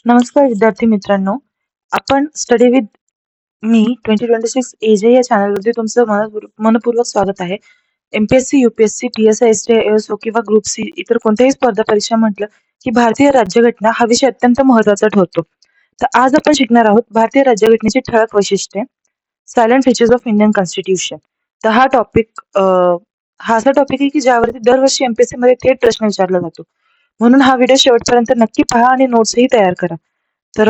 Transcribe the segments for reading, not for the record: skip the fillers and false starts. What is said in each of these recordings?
नमस्कार विद्यार्थी मित्रांनो, आपण स्टडी विथ मी 2026 एजे या चॅनलवरती तुमचं मनपूर्वक स्वागत आहे. MPSC, UPSC, PSI, STI, ASO किंवा ग्रुप सी इतर कोणत्याही स्पर्धा परीक्षा म्हटलं की भारतीय राज्यघटना हा विषय अत्यंत महत्त्वाचा ठरतो. तर आज आपण शिकणार आहोत भारतीय राज्यघटनेची ठळक वैशिष्ट्ये, silent features of Indian constitution. तर हा असा टॉपिक आहे की ज्यावरती दरवर्षी एमपीएससी मध्ये थेट प्रश्न विचारला जातो. म्हणून हा व्हिडिओ शेवटपर्यंत नक्की पहा आणि नोट्सही तयार करा. तर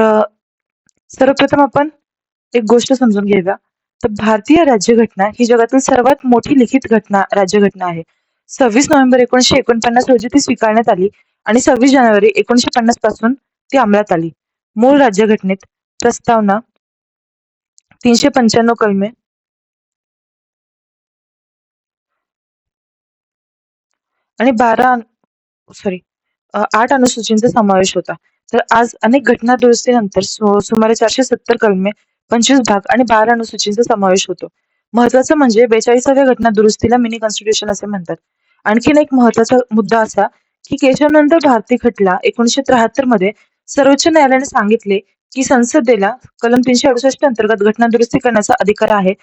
सर्वप्रथम आपण एक गोष्ट समजून घेऊया. तर भारतीय राज्यघटना ही जगातील सर्वात मोठी लिखित राज्यघटना आहे. 26 नोव्हेंबर 1949 रोजी ती स्वीकारण्यात आली आणि 26 जानेवारी 1950 पासून ती अंमलात आली. मूळ राज्यघटनेत प्रस्तावना, 395 कलमे आणि 8 अनुसूचींचा समावेश होता. तर आज अनेक घटना दुरुस्तीनंतर सुमारे 470 कलमे, 25 भाग आणि 12 अनुसूचींचा समावेश होतो. महत्वाचं म्हणजे 42व्या घटना दुरुस्तीला मिनी कॉन्स्टिट्यूशन असे म्हणतात. आणखीन एक महत्वाचा मुद्दा असा की केशवनंद भारती खटला 1973 मध्ये सर्वोच्च न्यायालयाने सांगितले की संसदेला कलम 368 अंतर्गत घटना दुरुस्ती करण्याचा अधिकार आहे,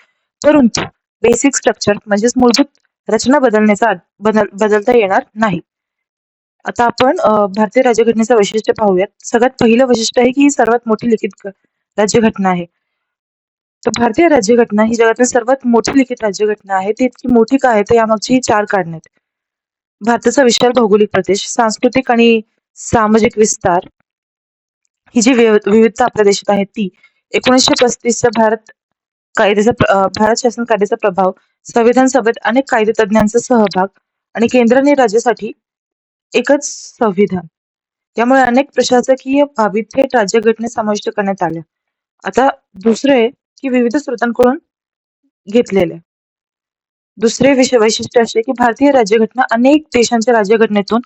परंतु बेसिक स्ट्रक्चर म्हणजेच मूलभूत रचना बदलता येणार नाही. आता आपण भारतीय राज्यघटनेचं वैशिष्ट्य पाहूयात. सगळ्यात पहिलं वैशिष्ट्य आहे की ही सर्वात मोठी लिखित राज्यघटना आहे. तर भारतीय राज्यघटना ही जगातील सर्वात मोठी लिखित राज्यघटना आहे. ती इतकी मोठी का आहे तर यामागची ही 4 कारणे आहेत. भारताचा विशाल भौगोलिक प्रदेश, सांस्कृतिक आणि सामाजिक विस्तार, ही जी विविधता आपल्या देशात आहे ती, 1935च्या भारत शासन कायद्याचा प्रभाव, संविधान सभेत अनेक कायदेतज्ञांचा सहभाग आणि केंद्र आणि राज्यासाठी एकच संविधान. यामुळे अनेक प्रशासकीय बाबी थेट राज्यघटनेत समाविष्ट करण्यात आल्या. आता दुसरं आहे की विविध स्रोतांकडून घेतलेले. दुसरे वैशिष्ट्य असे की भारतीय राज्यघटना अनेक देशांच्या राज्यघटनेतून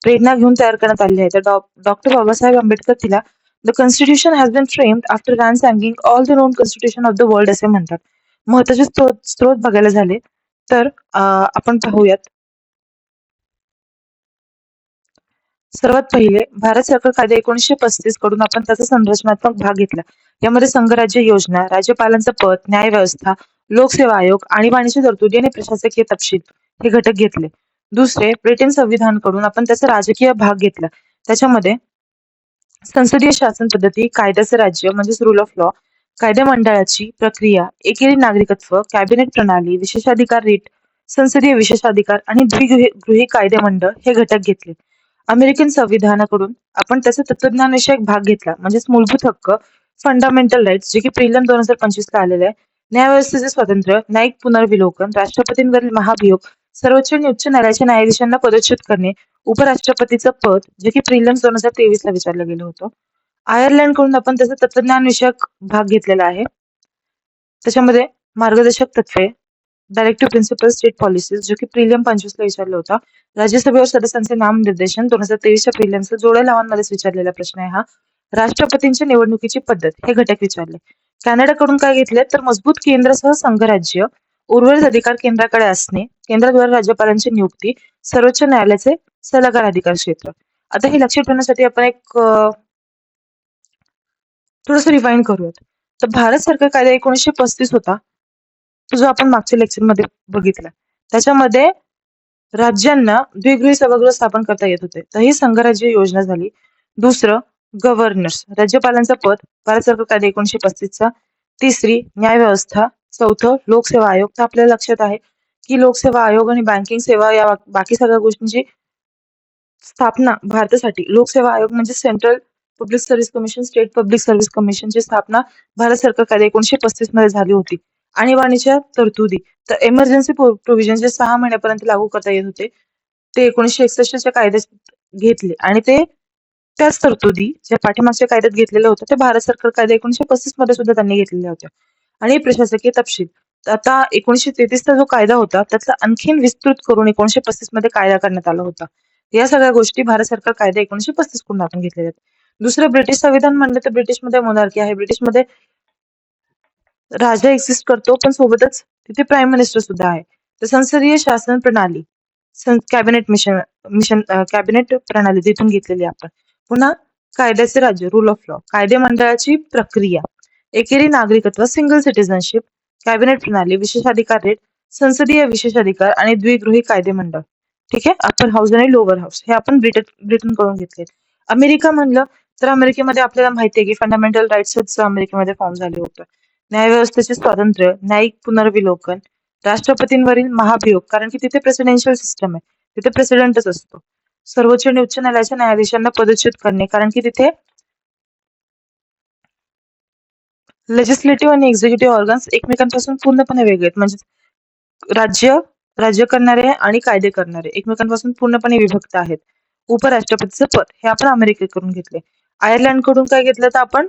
प्रेरणा घेऊन तयार करण्यात आली आहे. तर डॉक्टर बाबासाहेब आंबेडकर तिला the constitution has been framed after ransacking all the known constitution of the world असे म्हणतात. महत्वाचे स्रोत बघायला झाले तर आपण पाहूयात. सर्वात पहिले भारत सरकार कायदा 1935 कडून आपण त्याचा संरचनात्मक भाग घेतला. यामध्ये संघराज्य योजना, राज्यपालांचं पद, न्यायव्यवस्था, लोकसेवा आयोग, आणीबाणीची तरतुदी आणि प्रशासकीय तपशील हे घटक घेतले. दुसरे, ब्रिटन संविधानकडून आपण त्याचा राजकीय भाग घेतला. त्याच्यामध्ये संसदीय शासन पद्धती, कायद्याचे राज्य म्हणजेच रूल ऑफ लॉ, कायदेमंडळाची प्रक्रिया, एकेरी नागरिकत्व, कॅबिनेट प्रणाली, विशेषाधिकार रीट, संसदीय विशेषाधिकार आणि द्विगृही कायदेमंडळ हे घटक घेतले. अमेरिकन संविधानाकडून आपण त्याचा तत्वज्ञानविषयक भाग घेतला म्हणजेच मूलभूत हक्क, फंडामेंटल राईट्स, जे की प्रिलम 2025 ला आलेले आहे. न्यायव्यवस्थेचे स्वातंत्र्य, न्यायिक पुनर्विलोकन, राष्ट्रपतींवरील महाभियोग, सर्वोच्च आणि उच्च न्यायालयाच्या न्यायाधीशांना पदच्युत करणे, उपराष्ट्रपतीचं पद, जे की प्रिलिम्स 2023 ला विचारलं गेलं होतं. आयर्लंडकडून आपण त्याचा तत्वज्ञान विषयक भाग घेतलेला आहे. त्याच्यामध्ये मार्गदर्शक तत्वे, डायरेक्टिव्ह प्रिन्सिपल स्टेट पॉलिसीज, जो की प्रिलियम 25 ला विचारला होता. राज्यसभेवर सदस्यांचे नामनिर्देशन 2023च्या प्रिलिम्सचा जोड्या लावांमध्येच विचारलेला प्रश्न आहे हा. राष्ट्रपतींच्या निवडणुकीची पद्धत हे घटक विचारले. कॅनडाकडून काय घेतले तर मजबूत केंद्रासह संघराज्य, उर्वरित अधिकार केंद्राकडे असणे, केंद्राद्वारे राज्यपालांची नियुक्ती, सर्वोच्च न्यायालयाचे सल्लागार अधिकार क्षेत्र. आता हे लक्षात ठेवण्यासाठी आपण एक थोडंसं रिवाइंड करूयात. तर भारत सरकार कायदा 1935 होता, जो आपण मागच्या लेक्चरमध्ये बघितला. त्याच्यामध्ये राज्यांना द्विगृही सभागृह स्थापन करता येत होते. तर ही संघराज्य योजना झाली. दुसरं, गव्हर्नर्स, राज्यपालांचं पद, भारत सरकार कायदा 1935चा. तिसरी, न्यायव्यवस्था. चौथं, लोकसेवा आयोग. तर आपल्याला लक्षात आहे की लोकसेवा आयोग आणि बँकिंग सेवा या बाकी सगळ्या गोष्टींची स्थापना भारतासाठी, लोकसेवा आयोग म्हणजे central public service commission, state public service कमिशनची स्थापना भारत सरकार कायदा 1935 मध्ये झाली होती. आणीबाणीच्या तरतुदी, तर एमर्जन्सी प्रोव्हिजन जे 6 महिन्यापर्यंत लागू करता येत होते ते 1961च्या कायद्यात घेतले आणि ते त्याच तरतुदी ज्या पाठीमागच्या कायद्यात घेतलेल्या होत्या ते भारत सरकार कायदा 1935 मध्ये सुद्धा त्यांनी घेतलेल्या होत्या. आणि प्रशासकीय तपशील, आता 1933चा जो कायदा होता त्यातला आणखीन विस्तृत करून 1935 मध्ये कायदा करण्यात आला होता. या सगळ्या गोष्टी भारत सरकार कायदा 1935 कडून आपण घेतलेल्या आहेत. दुसरं, ब्रिटिश संविधान म्हणलं तर ब्रिटिशमध्ये मोनार्की आहे. ब्रिटिशमध्ये राजा एक्झिस्ट करतो पण सोबतच तिथे प्राईम मिनिस्टर सुद्धा आहे. तर संसदीय शासन प्रणाली, कॅबिनेट प्रणाली तिथून घेतलेली आपण. पुन्हा कायद्याचे राज्य रूल ऑफ लॉ, कायदे मंडळाची प्रक्रिया, एकेरी नागरिकत्व सिंगल सिटिझनशिप, कॅबिनेट प्रणाली, विशेषाधिकार रेट, संसदीय विशेषाधिकार आणि द्विगृही कायदे मंडळ. ठीक आहे, अप्पर हाऊस आणि लोअर हाऊस हे आपण ब्रिटन कडून घेतले. अमेरिका म्हणलं तर अमेरिकेमध्ये आपल्याला माहिती आहे की फंडामेंटल राईट्सच अमेरिकेमध्ये फॉर्म झाले होते. न्यायव्यवस्थेचे स्वातंत्र्य, न्यायिक पुनर्विलोकन, राष्ट्रपतींवरील महाभियोग, कारण की तिथे प्रेसिडेन्शियल सिस्टम आहे, तिथे प्रेसिडेंटच असतो. सर्वोच्च आणि उच्च न्यायालयाच्या न्यायाधीशांना पदच्युत करणे, कारण की तिथे लेजिस्लेटिव्ह आणि एक्झिक्युटिव्ह ऑर्गन्स एकमेकांपासून पूर्णपणे वेगळे आहेत. म्हणजे राज्य करणारे आणि कायदे करणारे एकमेकांपासून पूर्णपणे विभक्त आहेत. उपराष्ट्रपतीचं पद हे आपण अमेरिकेकडून घेतले. आयर्लंड कडून काय घेतलं तर आपण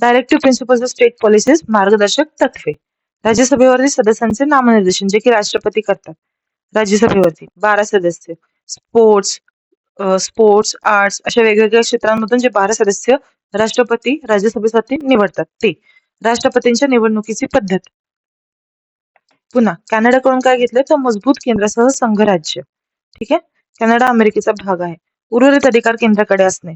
directive principles of state policies, मार्गदर्शक तत्वे. राज्यसभेवरील सदस्यांचे नामनिर्देशन जे की राष्ट्रपती करतात. राज्यसभेवरती 12 सदस्य. स्पोर्ट्स, आर्ट्स अशा वेगवेगळ्या क्षेत्रांमधून जे 12 सदस्य राष्ट्रपती राज्यसभेसाठी निवडतात ते. राष्ट्रपतींच्या निवडणुकीची पद्धत. पुन्हा कॅनडाकडून काय घेतलंय तर मजबूत केंद्रासह संघराज्य. ठीक आहे, कॅनडा अमेरिकेचा भाग आहे. उर्वरित अधिकार केंद्राकडे असणे.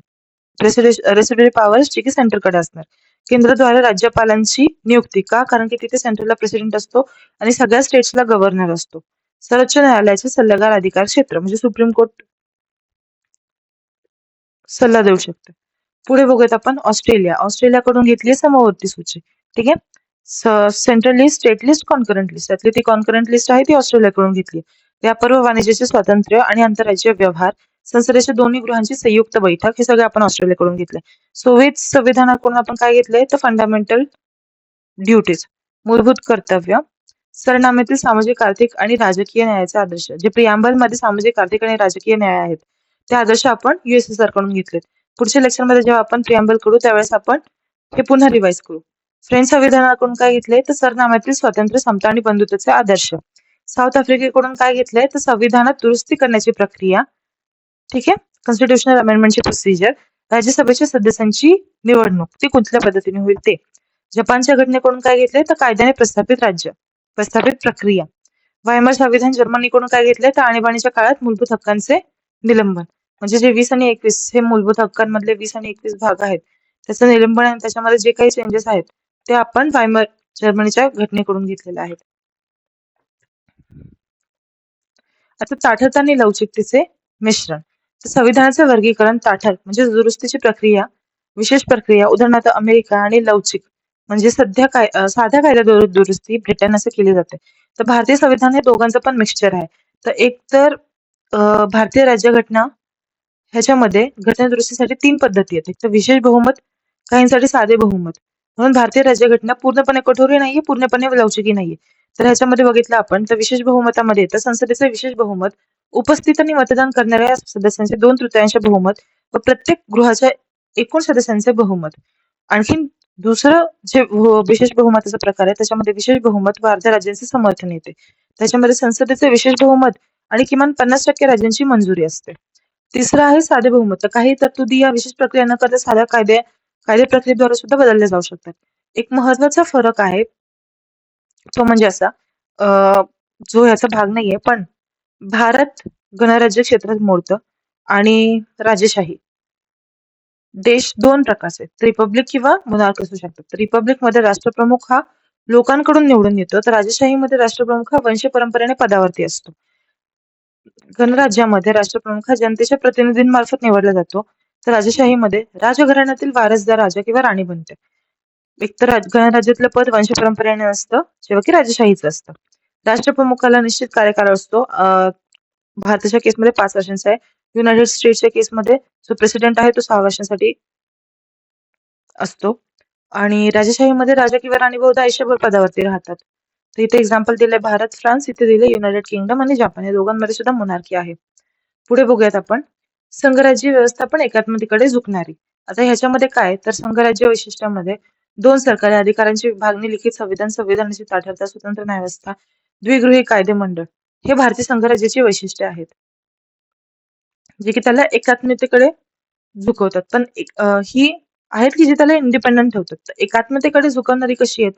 रेसिडेंट पॉवर्स जे की सेंटरकडे असणार. केंद्राद्वारे राज्यपालांची नियुक्ती का, कारण की तिथे सेंट्रलला प्रेसिडेंट असतो आणि सगळ्या स्टेट्सला गव्हर्नर असतो. सर्वोच्च न्यायालयाचे सल्लागार अधिकार क्षेत्र म्हणजे सुप्रीम कोर्ट सल्ला देऊ शकते. पुढे बघूयात आपण ऑस्ट्रेलियाकडून घेतली समवर्ती सूची. ठीक आहे, central list, state list, concurrent list. त्यातली ती कॉन्करंट लिस्ट आहे ती ऑस्ट्रेलियाकडून घेतली. व्यापार व वाणिज्याचे स्वातंत्र्य आणि आंतरराज्यीय व्यवहार, संसदेच्या दोन्ही गृहांची संयुक्त बैठक हे सगळे आपण ऑस्ट्रेलियाकडून घेतले. सोव्हिएत संविधानाकडून आपण काय घेतलंय तर फंडामेंटल ड्युटीज, मूलभूत कर्तव्य. सरनाम्यातील सामाजिक, आर्थिक आणि राजकीय न्यायाचे आदर्श, जे प्रियांबल मध्ये सामाजिक, आर्थिक आणि राजकीय न्याय आहेत ते आदर्श आपण USSR कडून घेतलेत. पुढच्या लेक्चरमध्ये जेव्हा आपण प्रियांबल करू त्यावेळेस आपण हे पुन्हा रिवाइज करू. फ्रेंच संविधानाकडून काय घेतलंय तर सरनाम्यातील स्वातंत्र्य, समता आणि बंधुतेचे आदर्श. साऊथ आफ्रिकेकडून काय घेतलंय तर संविधानात दुरुस्ती करण्याची प्रक्रिया. ठीक आहे, कॉन्स्टिट्युशनल अमेंडमेंटची प्रोसिजर. राज्यसभेच्या सदस्यांची निवडणूक ती कुठल्या पद्धतीने होईल ते. जपानच्या घटनेकडून काय घेतलंय तर कायद्याने प्रस्थापित राज्य, प्रस्थापित प्रक्रिया. वायमर संविधान जर्मनीकडून काय घेतलंय तर आणीबाणीच्या काळात मूलभूत हक्कांचे निलंबन. म्हणजे जे 20 आणि 21 हे मूलभूत हक्कांमधले 20 आणि 21 भाग आहेत त्याचं निलंबन आणि त्याच्यामध्ये जे काही चेंजेस आहेत ते आपण वायमर जर्मनीच्या घटनेकडून घेतलेले आहेत. आता ताठरता आणि लवचिकतेचे मिश्रण. तर संविधानाचे वर्गीकरण ताठर म्हणजे दुरुस्तीची प्रक्रिया, विशेष प्रक्रिया, उदाहरणार्थ अमेरिका, आणि लवचिक म्हणजे साध्या कायद्याद्वारे दुरुस्ती ब्रिटन असे केली जाते. तर भारतीय संविधान हे दोघांचं पण मिक्सचर आहे. तर एक तर भारतीय राज्यघटना ह्याच्यामध्ये घटना दुरुस्तीसाठी 3 पद्धती आहेत. एक तर विशेष बहुमत, काहींसाठी साधे बहुमत. म्हणून भारतीय राज्यघटना पूर्णपणे कठोरही नाहीये, पूर्णपणे लवचिकही नाहीये. तर ह्याच्यामध्ये बघितलं आपण तर विशेष बहुमतामध्ये येतं संसदेचे विशेष बहुमत, उपस्थित आणि मतदान करणाऱ्या सदस्यांचे 2/3 बहुमत व प्रत्येक गृहाच्या एकूण सदस्यांचे बहुमत. आणखीन दुसरं जे विशेष बहुमताचा प्रकार आहे त्याच्यामध्ये विशेष बहुमत व अर्ध्या राज्यांचे समर्थन येते. त्याच्यामध्ये संसदेचे विशेष बहुमत आणि किमान 50% राज्यांची मंजुरी असते. तिसरं आहे साधे बहुमत. तर काही तरतुदी या विशेष प्रक्रिया न करता साध्या कायदे प्रक्रियेद्वारे सुद्धा बदलल्या जाऊ शकतात. एक महत्वाचा फरक आहे तो म्हणजे असा, जो याचा भाग नाहीये पण भारत गणराज्य क्षेत्रात मोडतं आणि राजेशाही. देश 2 प्रकारचे आहेत, रिपब्लिक किंवा मोनार्क असू शकतात. रिपब्लिक मध्ये राष्ट्रप्रमुख हा लोकांकडून निवडून येतो, तर राजेशाहीमध्ये राष्ट्रप्रमुख हा वंश परंपरेने पदावरती असतो. गणराज्यामध्ये राष्ट्रप्रमुख हा जनतेच्या प्रतिनिधींमार्फत निवडला जातो, तर राजेशाहीमध्ये राजघराण्यातील वारसदार राजा किंवा राणी बनते. एकतर गणराज्यातलं पद वंश परंपरेने असतं, जेव्हा की राजेशाहीचं असतं. राष्ट्रप्रमुखाला निश्चित कार्यकाळ असतो. भारताच्या केसमध्ये 5 वर्षांचा आहे. युनायटेड स्टेट्सच्या केसमध्ये जो प्रेसिडेंट आहे तो 6 वर्षांसाठी असतो. आणि राजेशाहीमध्ये राजा किंवा राणी बहुधा आयुष्यभर पदावरती राहतात. तर इथे एक्झाम्पल दिलंय भारत, फ्रान्स, इथे दिले युनायटेड किंगडम आणि जपान, या दोघांमध्ये सुद्धा मोनार्की आहे. पुढे बघूयात आपण संघराज्य व्यवस्थापन एकात्मतेकडे झुकणारी. आता ह्याच्यामध्ये काय तर संघराज्य वैशिष्ट्यामध्ये 2 सरकारी अधिकारांची विभागणी, लिखित संविधान, संविधानाची ताठरता, स्वतंत्र न्यायव्यवस्था, द्विगृही कायदे मंडळ हे भारतीय संघराज्याची वैशिष्ट्ये आहेत, जे की त्याला एकात्मतेकडे झुकवतात. पण ही आहेत की जे त्याला इंडिपेंडंट ठेवतात. तर एकात्मतेकडे झुकवणारी कशी आहेत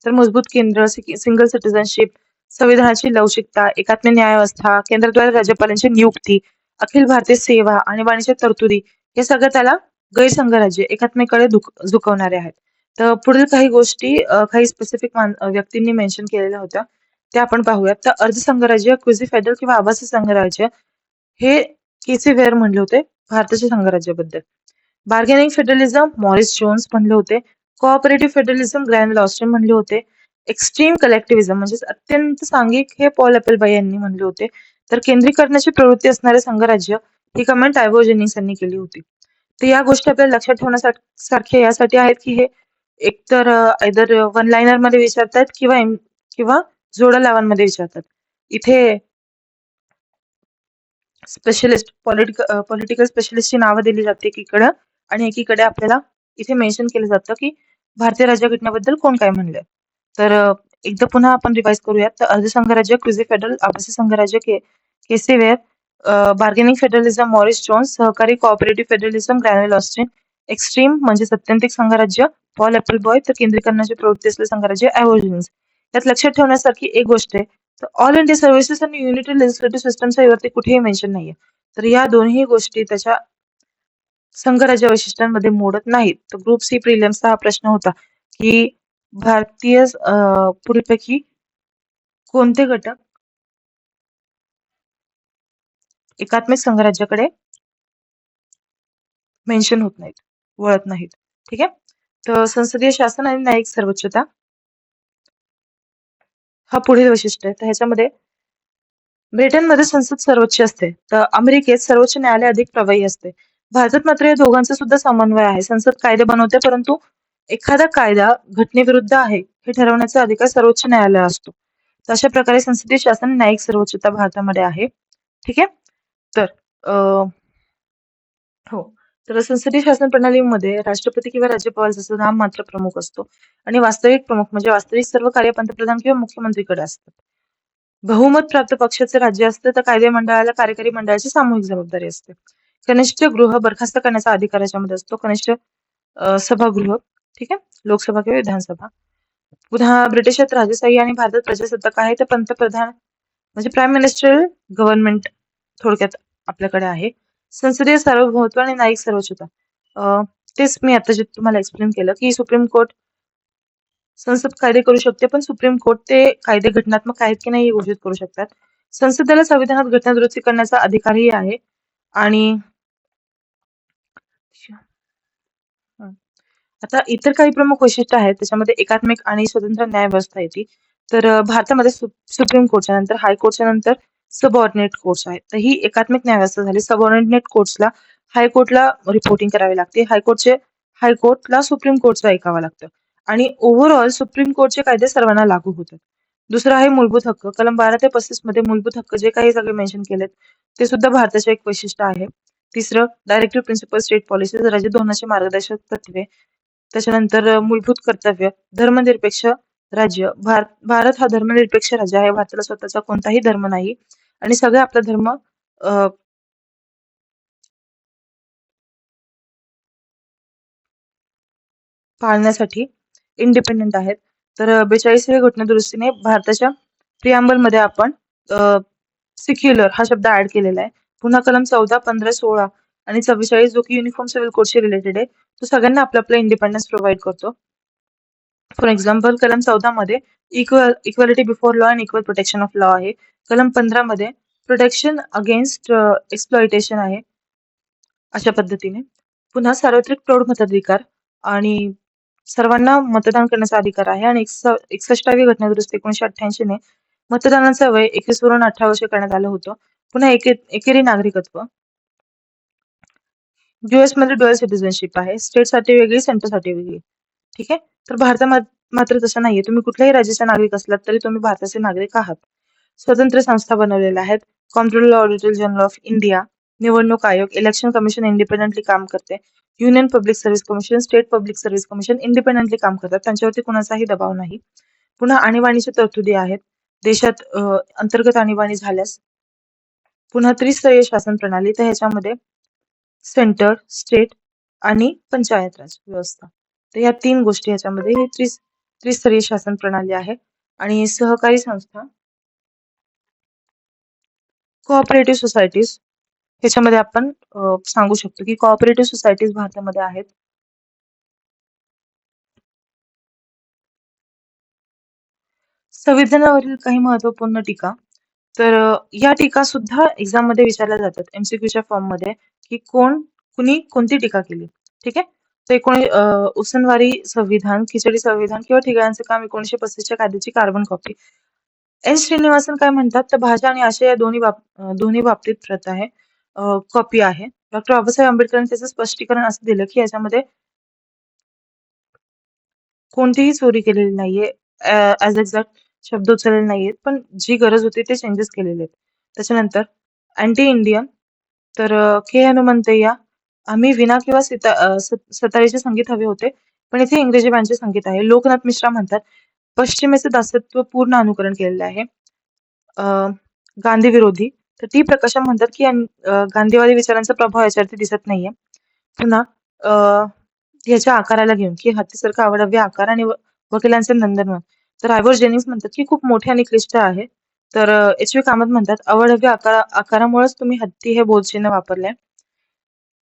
तर मजबूत केंद्र, सिंगल सिटिझनशिप, संविधानाची लवचिकता, एकात्म न्यायव्यवस्था, केंद्राद्वारे राज्यपालांची नियुक्ती, अखिल भारतीय सेवा आणि वाणिज्य तरतुदी हे सगळं त्याला गैरसंघ राज्य एकात्मेकडे झुकवणारे आहेत. तर पुढील काही गोष्टी काही स्पेसिफिक व्यक्तींनी मेन्शन केलेल्या होत्या त्या आपण पाहूयात. तर अर्धसंघ राज्य, क्विझी फेडरल किंवा आभासी संघराज्य हे केसी वेअर म्हणले होते भारताच्या संघराज्याबद्दल. बार्गेनिंग फेडरलिझम मॉरिस जोन्स म्हणले होते. कोऑपरेटिव्ह फेडरलिझम ग्रॅन्ड ऑस्टिन म्हणले होते. एक्स्ट्रीम कलेक्टिव्हिझम म्हणजे अत्यंत सांघिक हे पॉल एपलबाई यांनी म्हणले होते. तर केंद्रीकरणाची प्रवृत्ती असणारे संघराज्य ही कमेंट आयवो जेनिंग्स यांनी केली होती. तर या गोष्टी आपल्याला लक्षात ठेवण्यासारख्या यासाठी आहेत की हे एकतर आयदर वन लाईनर मध्ये विचारतात किंवा जोडा लावांमध्ये विचारतात. इथे स्पेशलिस्ट पॉलिटिकल स्पेशलिस्टची नावं दिली जाते एकीकडे आणि एकीकडे आपल्याला इथे मेन्शन केलं जातं की भारतीय राज्यघटनेबद्दल कोण काय म्हणलंय. तर एकदा पुन्हा आपण रिवाइज करूयात. तर अर्धसंघ राज्य, क्विझी फेडरल, आभासी संघराज्य, KC Wheare, bargaining federalism Morris Jones, सहकारी cooperative federalism Granville Austin, extreme म्हणजे सत्यंतिक संघराज्य पॉल एपलबॉय, तर केंद्रीकरणाची प्रवृत्ती असलेले संघराज्य ॲव्होजेन्स. यात लक्षात ठेवण्यासारखी एक गोष्ट आहे, तर ऑल इंडिया सर्व्हिसेस आणि युनिटी लेजिस्लेटिव्ह सिस्टमच्या वरती कुठेही मेन्शन नाहीये. तर या दोन्ही गोष्टी त्याच्या संघराज्य वैशिष्ट्यांमध्ये मोडत नाहीत. तर ग्रुप सी प्रिलिम्सचा हा प्रश्न होता की भारतीय पुढीलपैकी कोणते घटक एकात्मिक संघराज्याकडे मेन्शन होत नाहीत, वळत नाहीत. ठीक आहे. तर संसदीय शासन आणि न्यायिक सर्वोच्चता हा पुढील वैशिष्ट्य आहे. तर ह्याच्यामध्ये ब्रिटनमध्ये संसद सर्वोच्च असते, तर अमेरिकेत सर्वोच्च न्यायालय अधिक प्रभावी असते. भारतात मात्र या दोघांचा सुद्धा समन्वय आहे. संसद कायदे बनवते, परंतु एखादा कायदा घटनेविरुद्ध आहे हे ठरवण्याचा अधिकार सर्वोच्च न्यायालय असतो. तर अशा प्रकारे संसदीय शासन न्यायिक सर्वोच्चता भारतामध्ये आहे. ठीक आहे. तर हो. तर संसदीय शासन प्रणालीमध्ये राष्ट्रपती किंवा राज्यपाल जसं नाममात्र प्रमुख असतो आणि वास्तविक प्रमुख म्हणजे वास्तविक सर्व कार्य पंतप्रधान किंवा मुख्यमंत्रीकडे असतात. बहुमत प्राप्त पक्षाचे राज्य असते तर कायदे मंडळाला कार्यकारी मंडळाची सामूहिक जबाबदारी असते. कनिष्ठ गृह बरखास्त करण्याचा अधिकार याच्यामध्ये असतो. कनिष्ठ सभागृह, ठीक आहे, लोकसभा किंवा विधानसभा. पुन्हा ब्रिटिशात राजेशाही आणि भारतात प्रजासत्ताक आहे. तर पंतप्रधान म्हणजे प्राईम मिनिस्टर गव्हर्नमेंट थोडक्यात आपल्याकडे आहे. संसदीय सार्वभौमत्व आणि न्यायिक सर्वोच्चता तेच मी आता जे तुम्हाला एक्सप्लेन केलं की सुप्रीम कोर्ट संसद कायदे करू शकते, पण सुप्रीम कोर्ट ते कायदे घटनात्मक आहेत की नाही हे घोषित करू शकतात. संसदेला संविधानात घटना दुरुस्ती करण्याचा अधिकारही आहे. आणि आता इतर काही प्रमुख वैशिष्ट्य आहेत त्याच्यामध्ये एकात्मिक आणि स्वतंत्र न्याय व्यवस्था येते. तर भारतामध्ये सुप्रीम कोर्टच्या नंतर हायकोर्टच्या नंतर सबऑर्डिनेट कोर्ट्स आहेत. तर ही एकात्मिक न्याय व्यवस्था झाली. सबऑर्डिनेट कोर्ट्सला हायकोर्टला रिपोर्टिंग करावी लागते. हायकोर्टला सुप्रीम कोर्टचं ऐकावं लागतं आणि ओव्हरऑल सुप्रीम कोर्टचे कायदे सर्वांना लागू होतात. दुसरं आहे मूलभूत हक्क. कलम 12 ते 35 मध्ये मूलभूत हक्क जे काही सगळे मेन्शन केलेत ते सुद्धा भारताचे एक वैशिष्ट्य आहे. तिसरं डायरेक्टिव्ह प्रिन्सिपल स्टेट पॉलिसी राज्य धोरणाचे मार्गदर्शक तत्वे. त्याच्यानंतर मूलभूत कर्तव्य, धर्मनिरपेक्ष राज्य. भारत हा धर्मनिरपेक्ष राज्य आहे. भारताला स्वतःचा कोणताही धर्म नाही आणि सगळे आपला धर्म पाळण्यासाठी इंडिपेंडेंट आहेत. तर 42व्या घटना दुरुस्तीने भारताच्या प्रिअम्बल मध्ये आपण सिक्युलर हा शब्द ऍड केलेला आहे. पुन्हा कलम 14, 15, 16 आणि 44 जो की युनिफॉर्म सिव्हिल कोडशी रिलेटेड आहे, तो सगळ्यांना आपला आपला इंडिपेंडन्स प्रोव्हाइड करतो. फॉर एक्झाम्पल कलम 14 मध्ये equality before law and equal protection of law आहे. कलम 15 मध्ये प्रोटेक्शन अगेन्स्ट एक्सप्लॉइटेशन आहे. अशा पद्धतीने पुन्हा सार्वत्रिक प्रौढ मताधिकार आणि सर्वांना मतदान करण्याचा अधिकार आहे. आणि 61वी घटना दुरुस्ती 1988 ने मतदानाचं वय 21 वरून 18 वर्ष करण्यात आलं होतं. पुन्हा एकेरी नागरिकत्व. US मध्ये ड्युअल सिटिझनशिप आहे. स्टेटसाठी वेगळी, सेंटरसाठी वेगळी. ठीक आहे. तर भारतात मात्र तसं नाहीये. तुम्ही कुठल्याही राज्याचे नागरिक असलात तरी तुम्ही भारताचे नागरिक आहात. स्वतंत्र संस्था बनवलेल्या आहेत. Comptroller auditor general of India, निवडणूक आयोग, इलेक्शन कमिशन इंडिपेंडेंटली काम करते. Union public service commission, state public service commission independently काम करतात. त्यांच्यावरती कुणाचाही दबाव नाही. पुन्हा आणीबाणीच्या तरतुदी आहेत. देशात अंतर्गत आणीबाणी झाल्यास पुन्हा त्रिस्तरीय शासन प्रणाली. तर ह्याच्यामध्ये सेंटर, स्टेट आणि पंचायत राज व्यवस्था. तर या 3 गोष्टी ह्याच्यामध्ये ही त्रिस्तरीय शासन प्रणाली आहे. आणि सहकारी संस्था, कोऑपरेटिव्ह सोसायटीज, ह्याच्यामध्ये आपण सांगू शकतो की कोऑपरेटिव्ह सोसायटीज भारतामध्ये आहेत. संविधानावरील काही महत्त्वपूर्ण टीका. तर या टीका सुद्धा एक्झाममध्ये विचारल्या जातात एमसीक्यूच्या फॉर्ममध्ये, की कुणी कोणती टीका केली. ठीक आहे. तर उसनवारी संविधान, खिचडी संविधान किंवा ठिगळांचे काम 1935 च्या कायद्याची कार्बन कॉपी. एन श्रीनिवासन काय म्हणतात, तर भाषा आणि आशय या दोन्ही बाबतीत प्रत आहे, कॉपी आहे. डॉक्टर बाबासाहेब आंबेडकरांनी त्याचं स्पष्टीकरण असं दिलं, की याच्यामध्ये कोणतीही चोरी केलेली नाहीये. ॲज एक्झॅक्ट शब्द उचललेले नाहीयेत. पण जी गरज होती ते चेंजेस केलेले आहेत. त्याच्यानंतर अँटी इंडियन, तर के हनुमंतय्या, आम्ही वीणा किंवा सतारीचे संगीत हवे होते, पण इथे इंग्रजी बँडचे संगीत आहे. लोकनाथ मिश्रा म्हणतात, पश्चिमेचे दासत्व पूर्ण अनुकरण केलेले आहे. अ, गांधी विरोधी, तर टी प्रकाशम म्हणतात, की गांधीवादी विचारांचा प्रभाव याच्यावरती दिसत नाहीये. पुन्हा अ, ह्याच्या आकाराला घेऊन, की हत्तीसारखा अवाढव्य आकार आणि वकिलांचे नंदनवन. तर आयव्हर जेनिंग्स म्हणतात, की खूप मोठे आणि क्लिष्ट आहे. तर एच.व्ही. कामत म्हणतात, अवाढव्य आकारामुळेच तुम्ही हत्ती हे बोधचिन्ह वापरलंय.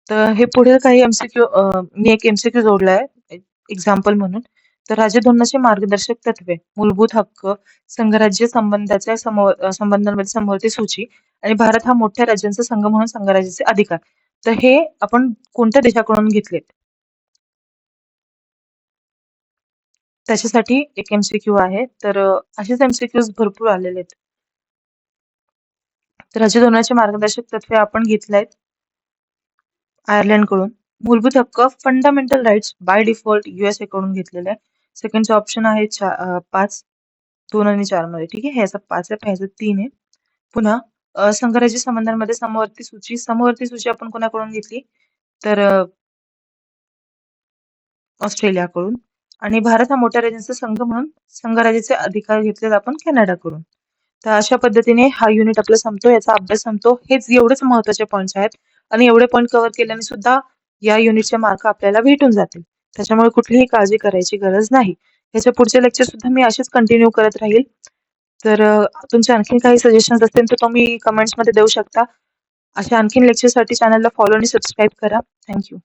तर हे पुढील काही एमसीक्यू, मी एक एमसीक्यू जोडलाय एक्झाम्पल म्हणून. तर राज्यधोरणाची मार्गदर्शक तत्वे, मूलभूत हक्क, संघराज्य संबंधांमध्ये समवर्ती सूची आणि भारत हा मोठ्या राज्यांचा संघ म्हणून संघराज्याचे अधिकार. तर हे आपण कोणत्या देशाकडून घेतलेत? त्याच्यासाठी एक एमसीक्यू आहे. तर असेच एमसीक्यूज भरपूर आलेले आहेत. तर राज्यधोरणाचे मार्गदर्शक तत्वे आपण घेतलेत आयर्लंडकडून. मूलभूत हक्क, fundamental rights by default USA कडून घेतलेले आहे. सेकंडचा ऑप्शन आहे 5, 2 आणि 4 मध्ये. ठीक आहे. ह्याचा 5 आहे, ह्याचा 3 आहे. पुन्हा संघराज्य संबंधांमध्ये समवर्ती सूची आपण कोणाकडून घेतली? तर ऑस्ट्रेलियाकडून. आणि भारत हा मोठ्या राज्यांचा संघ म्हणून संघराज्याचे अधिकार घेतलेत आपण कॅनडाकडून. तर अशा पद्धतीने हा युनिट आपला संपतो, याचा अभ्यास संपतो. हेच एवढेच महत्त्वाचे पॉइंट्स आहेत आणि एवढे पॉइंट कव्हर केल्याने सुद्धा या युनिटचे मार्क आपल्याला भेटून जातील. त्याच्यामुळे कुठलीही काळजी करायची गरज नाही. याच्या पुढचे लेक्चर सुद्धा मी असेच कंटिन्यू करत राहील. तर तुमचे आणखीन काही सजेशन्स असतील तर तुम्ही कमेंट्समध्ये देऊ शकता. अशा आणखीन लेक्चरसाठी चॅनलला फॉलो आणि सबस्क्राईब करा. Thank you.